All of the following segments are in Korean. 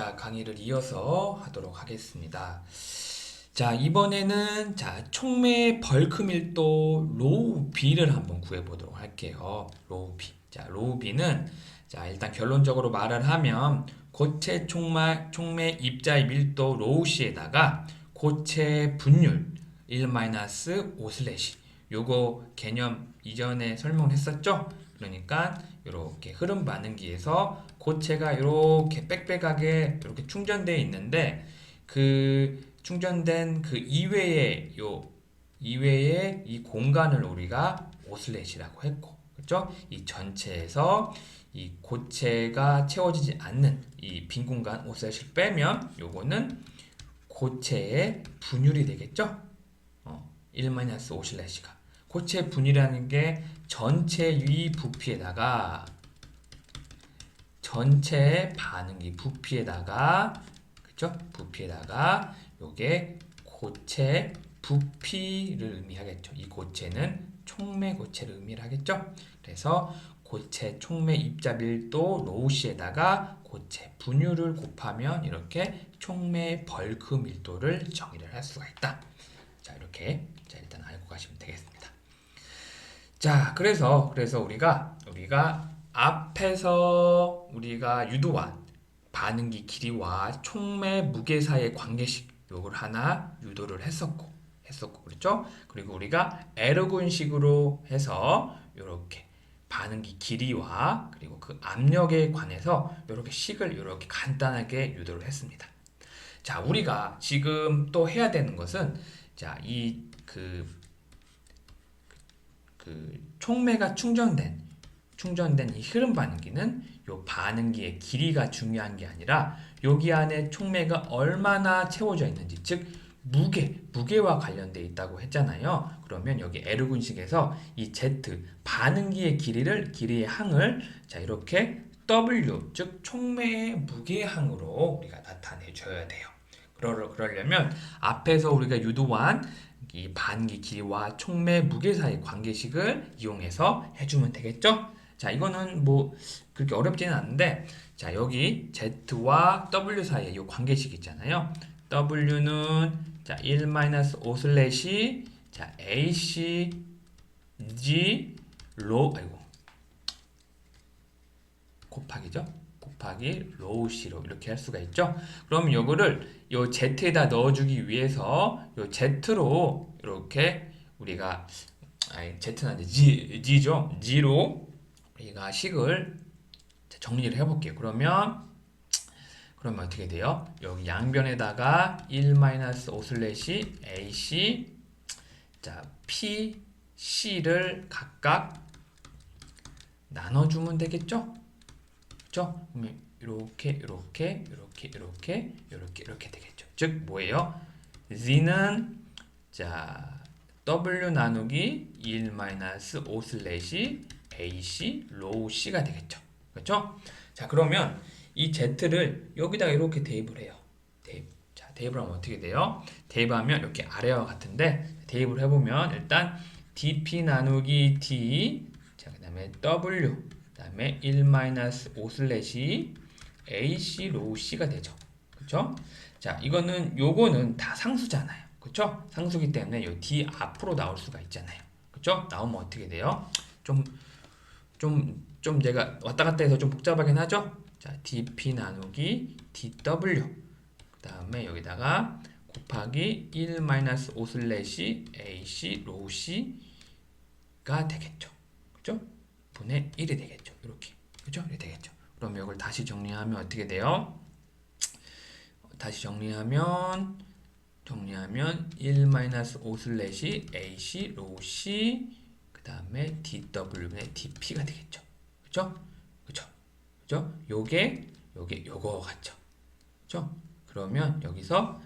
자, 강의를 이어서 하도록 하겠습니다. 자, 이번에는 촉매 벌크 밀도 로우 B를 한번 구해 보도록 할게요. 로우 B. 자, 로우 B는 일단 결론적으로 말을 하면 고체 촉매 입자의 밀도 로우 C에다가 고체 분율 1-5 슬래시 요거 개념 이전에 설명을 했었죠? 그러니까 이렇게 흐름 반응기에서 고체가 이렇게 빽빽하게 이렇게 충전되어 있는데 그 충전된 그 이외에 이 공간을 우리가 오슬렛이라고 했고, 그렇죠? 이 전체에서 이 고체가 채워지지 않는 이 빈 공간 오슬렛을 빼면 요거는 고체의 분율이 되겠죠? 1-5 슬래시가 고체 분율이라는 게 전체 위 부피에다가 전체 반응기 부피에다가 그쵸? 부피에다가 요게 고체 부피를 의미하겠죠. 이 고체는 촉매 고체를 의미하겠죠. 그래서 고체 촉매 입자 밀도 로우시에다가 고체 분율을 곱하면 이렇게 촉매 벌크 밀도를 정의를 할 수가 있다. 자, 이렇게 일단 알고 가시면 되겠습니다. 자, 그래서 우리가 앞에서 우리가 유도한 반응기 길이와 촉매 무게 사이의 관계식 요걸 하나 유도를 했었고 그렇죠? 그리고 우리가 에르군식으로 해서 이렇게 반응기 길이와 그리고 그 압력에 관해서 이렇게 식을 이렇게 간단하게 유도를 했습니다. 자, 우리가 지금 또 해야 되는 것은 촉매가 충전된 이 흐름 반응기는 요 반응기의 길이가 중요한 게 아니라 여기 안에 촉매가 얼마나 채워져 있는지, 즉 무게와 관련돼 있다고 했잖아요. 그러면 여기 에르군식에서 이 Z 반응기의 길이의 항을 이렇게 W 즉 촉매의 무게항으로 우리가 나타내 줘야 돼요. 그러려면 앞에서 우리가 유도한 이 반응기 길이와 촉매 무게 사이 관계식을 이용해서 해주면 되겠죠? 자, 이거는 뭐 그렇게 어렵지는 않은데, 자, 여기 Z와 W 사이에 이 관계식 있잖아요. W는 1-5 슬래시 AC G 곱하기 로우 C로 이렇게 할 수가 있죠. 그럼 요거를 요 Z에다 넣어주기 위해서 요 Z로 이렇게 우리가 Z는 아니지 G죠. G로 우리가 식을 정리를 해볼게요. 그러면 어떻게 돼요? 여기 양변에다가 1-5 슬래시 AC P, C를 각각 나눠주면 되겠죠? 그렇죠? 그러면 이렇게 되겠죠. 즉 뭐예요? Z는 W 나누기 1-5 슬래시 AC 로우 C가 되겠죠. 그렇죠? 자, 그러면 이 Z를 여기다가 이렇게 대입을 해요. 대입을 하면 어떻게 돼요? 대입하면 이렇게 아래와 같은데, 대입을 해보면 일단 dP 나누기 D, 그 다음에 W, 그 다음에 1-5 슬래시 AC 로우 C가 되죠. 그쵸? 자, 요거는 다 상수잖아요. 그쵸? 상수기 때문에 요 D 앞으로 나올 수가 있잖아요. 그쵸? 나오면 어떻게 돼요? 좀 제가 왔다 갔다 해서 좀 복잡하긴 하죠? 자, dP 나누기 dW. 그 다음에 여기다가 곱하기 1-5 슬래시 AC 로우 C가 되겠죠. 그죠? 분의 1이 되겠죠. 이렇게. 그죠? 이렇게 되겠죠. 그럼 이걸 다시 정리하면 어떻게 돼요? 다시 정리하면 1-5 슬래시 AC 로우 C 그 다음에 dW분의 dP가 되겠죠. 그죠? 요거 같죠. 그죠? 그러면 여기서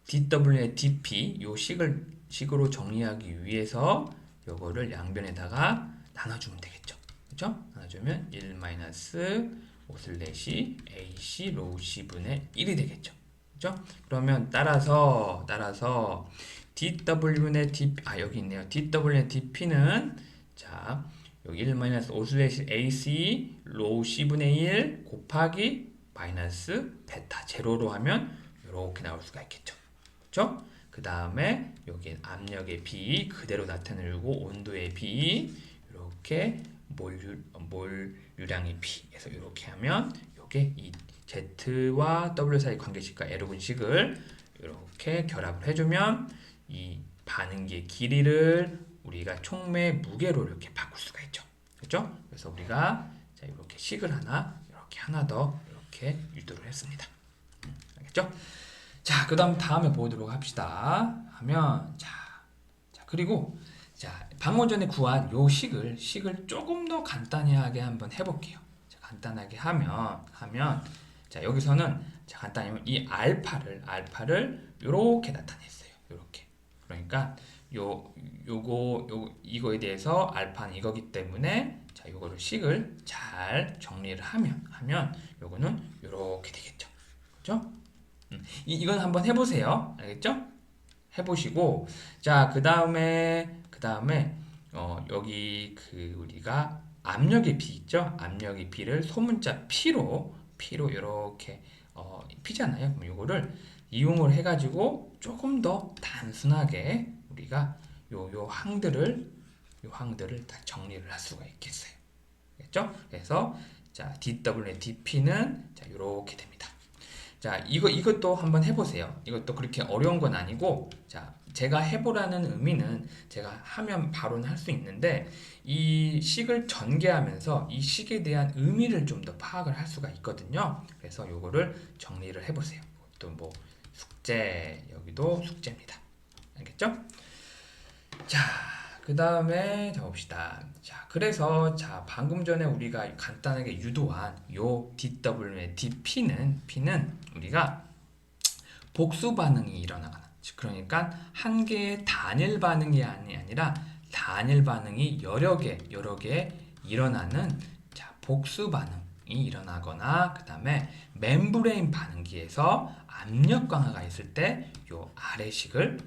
dW의 dP 요 식으로 정리하기 위해서 요거를 양변에다가 나눠주면 되겠죠. 그죠? 나눠주면 1-5 슬래시 AC 로우 C분의 1이 되겠죠. 그죠? 그러면 따라서 dW의 dP, 여기 있네요. dW의 dP는 여기 1-5 슬래시 AC 로우 C분의 1 곱하기 마이너스 베타 제로로 하면 이렇게 나올 수가 있겠죠. 그렇죠? 그 다음에 여기 압력의 B 그대로 나타내고 온도의 B 이렇게 몰유량의 B 해서 이렇게 하면 이게 이 Z와 W 사이 관계식과 L분식을 이렇게 결합을 해주면 이 반응기의 길이를 우리가 촉매의 무게로 이렇게 바꿀 수가 있죠. 그렇죠? 그래서 우리가 자, 이렇게 식을 이렇게 하나 더 이렇게 유도를 했습니다. 알겠죠? 자, 다음에 보도록 합시다. 하면 자 그리고 자 방금 전에 구한 요 식을 조금 더 간단하게 한번 해볼게요. 자, 간단하게 하면 자 여기서는 자 간단히 이 알파를 요렇게 나타냈어요. 요렇게. 그러니까 이거에 대해서 알파는 이거기 때문에 자 요거를 식을 잘 정리를 하면 요거는 요렇게 되겠죠. 그죠? 이건 한번 해보세요. 알겠죠? 해보시고 자 그 다음에 여기 우리가 압력의 B 있죠? 압력의 B를 소문자 P로 이렇게 P잖아요. 그럼 요거를 이용을 해가지고 조금 더 단순하게 우리가 요 항들을 다 정리를 할 수가 있겠어요. 알겠죠? 그래서 자 DW의 DP는 자 요렇게 됩니다. 자, 이것도 한번 해보세요. 이것도 그렇게 어려운 건 아니고, 자, 제가 해보라는 의미는 제가 하면 바로는 할 수 있는데, 이 식을 전개하면서 이 식에 대한 의미를 좀 더 파악을 할 수가 있거든요. 그래서 요거를 정리를 해보세요. 또 뭐, 여기도 숙제입니다. 알겠죠? 자, 그 다음에 자 봅시다. 자, 그래서 자 방금 전에 우리가 간단하게 유도한 요 DW의 DP는 우리가 복수 반응이 일어나거나 그러니까 한 개의 단일 반응이 아니라 단일 반응이 여러 개 일어나는 자 복수 반응이 일어나거나 그 다음에 멤브레인 반응기에서 압력 강화가 있을 때 요 아래식을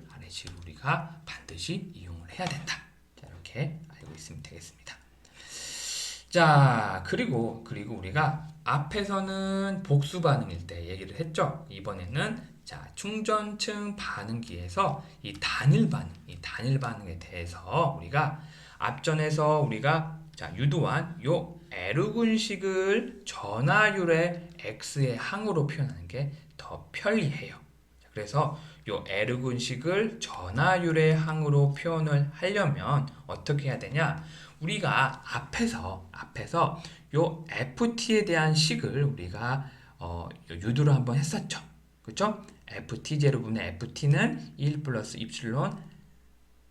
우리가 반드시 이용을 해야 된다. 자, 이렇게 알고 있으면 되겠습니다. 자, 그리고 우리가 앞에서는 복수 반응일 때 얘기를 했죠. 이번에는 자, 충전층 반응기에서 이 단일 반응에 대해서 우리가 앞전에서 우리가 자, 유도한 요 L군식을 전하율의 X의 항으로 표현하는 게 더 편리해요. 자, 그래서 요 L군식을 전하율의 항으로 표현을 하려면 어떻게 해야 되냐? 우리가 앞에서 요 FT에 대한 식을 우리가 유도를 한번 했었죠. 그렇죠? FT 제로분의 FT는 1 플러스 입실론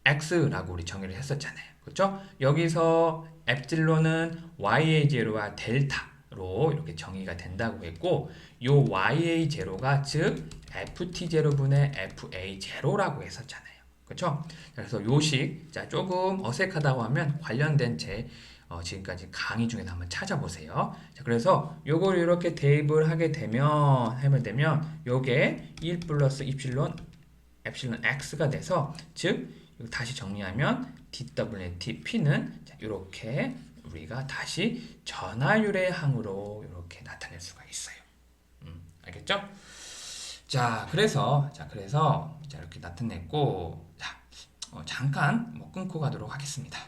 X라고 우리 정의를 했었잖아요. 그렇죠? 여기서 엡실론은 YA 제로와 델타로 이렇게 정의가 된다고 했고 요 YA 제로가 즉 FT 제로분의 FA 제로라고 했었잖아요. 그렇죠? 그래서 요식 자 조금 어색하다고 하면 관련된 제 지금까지 강의 중에서 한번 찾아보세요. 자, 그래서 요걸 이렇게 대입을 하게 되면 요게 1 플러스 입실론 엡실론 X가 돼서 즉 다시 정리하면 DW의 DP는 자, 이렇게 우리가 다시 전하율의 항으로 이렇게 나타낼 수가 있어요. 알겠죠? 자, 그래서 이렇게 나타냈고, 자, 잠깐 끊고 가도록 하겠습니다.